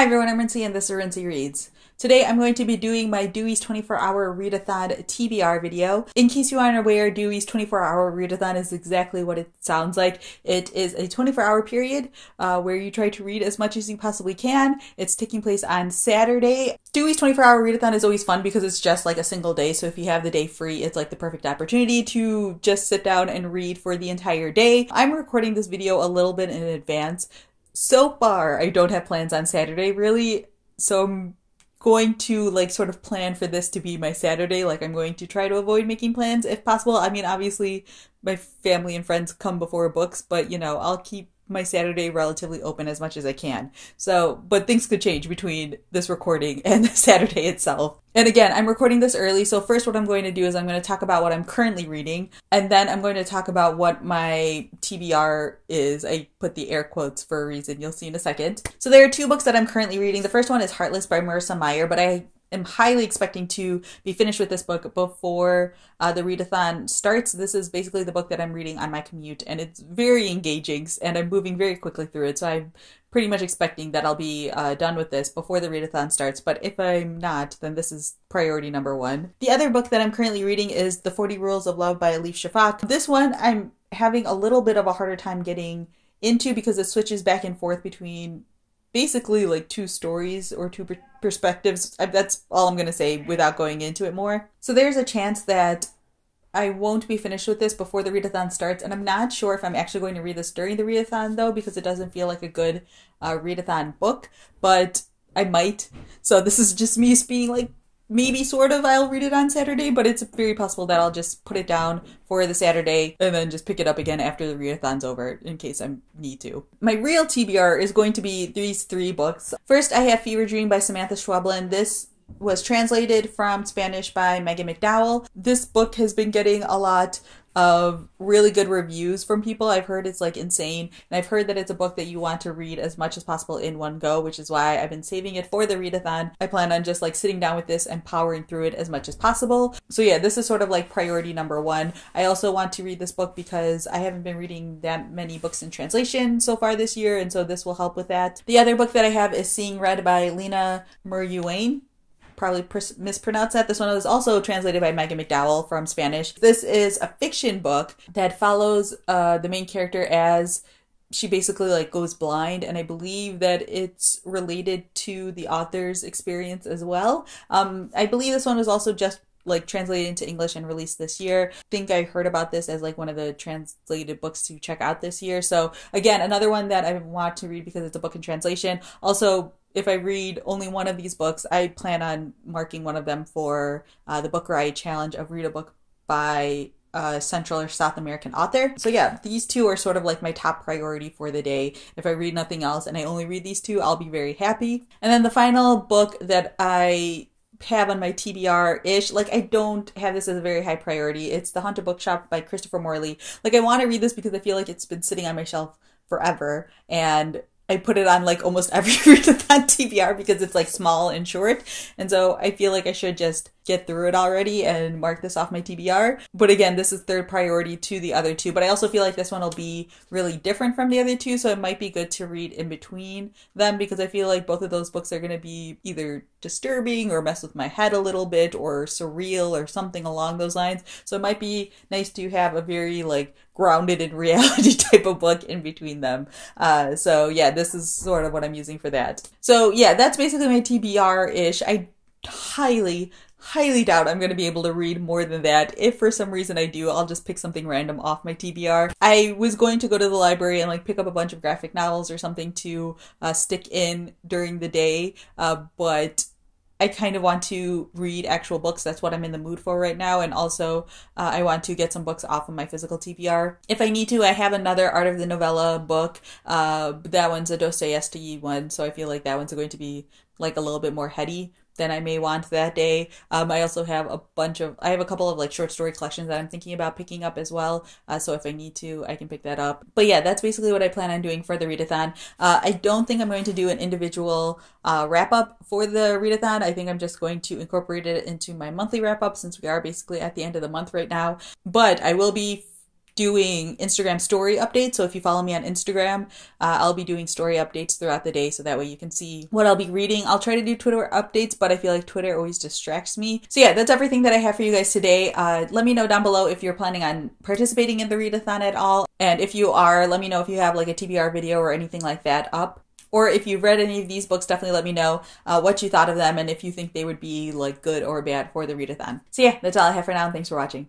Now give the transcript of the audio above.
Hi everyone, I'm Rincey and this is Rincey Reads. Today I'm going to be doing my Dewey's 24-hour Readathon TBR video. In case you aren't aware, Dewey's 24-hour Readathon is exactly what it sounds like. It is a 24-hour period where you try to read as much as you possibly can. It's taking place on Saturday. Dewey's 24-hour Readathon is always fun because it's just like a single day, so if you have the day free, it's like the perfect opportunity to just sit down and read for the entire day. I'm recording this video a little bit in advance. So far, I don't have plans on Saturday, really, so I'm going to like sort of plan for this to be my Saturday. Like, I'm going to try to avoid making plans if possible. I mean, obviously, my family and friends come before books, but, you know, I'll keep my Saturday relatively open as much as I can. So, but things could change between this recording and the Saturday itself. And again, I'm recording this early, so first what I'm going to do is I'm going to talk about what I'm currently reading, and then I'm going to talk about what my TBR is. I put the air quotes for a reason, you'll see in a second. So there are two books that I'm currently reading. The first one is Heartless by Marissa Meyer, but I am highly expecting to be finished with this book before the readathon starts. This is basically the book that I'm reading on my commute, and it's very engaging, and I'm moving very quickly through it, so I'm pretty much expecting that I'll be done with this before the readathon starts, but if I'm not, then this is priority number one. The other book that I'm currently reading is The 40 Rules of Love by Elif Shafak. This one I'm having a little bit of a harder time getting into because it switches back and forth between basically like two stories or two perspectives. That's all I'm going to say without going into it more. So there's a chance that I won't be finished with this before the readathon starts, and I'm not sure if I'm actually going to read this during the readathon though, because it doesn't feel like a good readathon book, but I might. So this is just me being like, maybe sort of I'll read it on Saturday, but it's very possible that I'll just put it down for the Saturday and then just pick it up again after the readathon's over in case I need to. My real TBR is going to be these three books. First, I have Fever Dream by Samantha Schweblin. This was translated from Spanish by Megan McDowell. This book has been getting a lot of really good reviews from people. I've heard it's like insane, and I've heard that it's a book that you want to read as much as possible in one go, which is why I've been saving it for the readathon. I plan on just like sitting down with this and powering through it as much as possible. So yeah, this is sort of like priority number one. I also want to read this book because I haven't been reading that many books in translation so far this year, and so this will help with that. The other book that I have is Seeing Red by Lena Muruyuane. Probably mispronounced that. This one was also translated by Megan McDowell from Spanish. This is a fiction book that follows the main character as she basically like goes blind, and I believe that it's related to the author's experience as well. I believe this one was also just like translated into English and released this year. I think I heard about this as like one of the translated books to check out this year. So again, another one that I want to read because it's a book in translation. Also, if I read only one of these books, I plan on marking one of them for the Book Riot Challenge of Read a Book by Central or South American author. So yeah, these two are sort of like my top priority for the day. If I read nothing else and I only read these two, I'll be very happy. And then the final book that I have on my TBR-ish, like I don't have this as a very high priority. It's The Haunted Bookshop by Christopher Morley. Like I want to read this because I feel like it's been sitting on my shelf forever, and I put it on like almost every readathon TBR because it's like small and short, and so I feel like I should just get through it already and mark this off my TBR. But again, this is third priority to the other two, but I also feel like this one will be really different from the other two, so it might be good to read in between them because I feel like both of those books are going to be either disturbing or mess with my head a little bit or surreal or something along those lines. So it might be nice to have a very like grounded in reality type of book in between them. So yeah, this is sort of what I'm using for that. So yeah, that's basically my TBR-ish. I highly doubt I'm going to be able to read more than that. If for some reason I do, I'll just pick something random off my TBR. I was going to go to the library and like pick up a bunch of graphic novels or something to stick in during the day, but I kind of want to read actual books. That's what I'm in the mood for right now. And also I want to get some books off of my physical TBR. If I need to, I have another Art of the Novella book. That one's a Dostoevsky one, so I feel like that one's going to be like a little bit more heady than I may want that day. I also have I have a couple of like short story collections that I'm thinking about picking up as well. So if I need to, I can pick that up. But yeah, that's basically what I plan on doing for the readathon. I don't think I'm going to do an individual wrap up for the readathon. I think I'm just going to incorporate it into my monthly wrap up since we are basically at the end of the month right now. But I will be doing Instagram story updates. So if you follow me on Instagram, I'll be doing story updates throughout the day, so that way you can see what I'll be reading. I'll try to do Twitter updates, but I feel like Twitter always distracts me. So yeah, that's everything that I have for you guys today. Let me know down below if you're planning on participating in the readathon at all. And if you are, let me know if you have like a TBR video or anything like that up. Or if you've read any of these books, definitely let me know what you thought of them and if you think they would be like good or bad for the readathon. So yeah, that's all I have for now, and thanks for watching.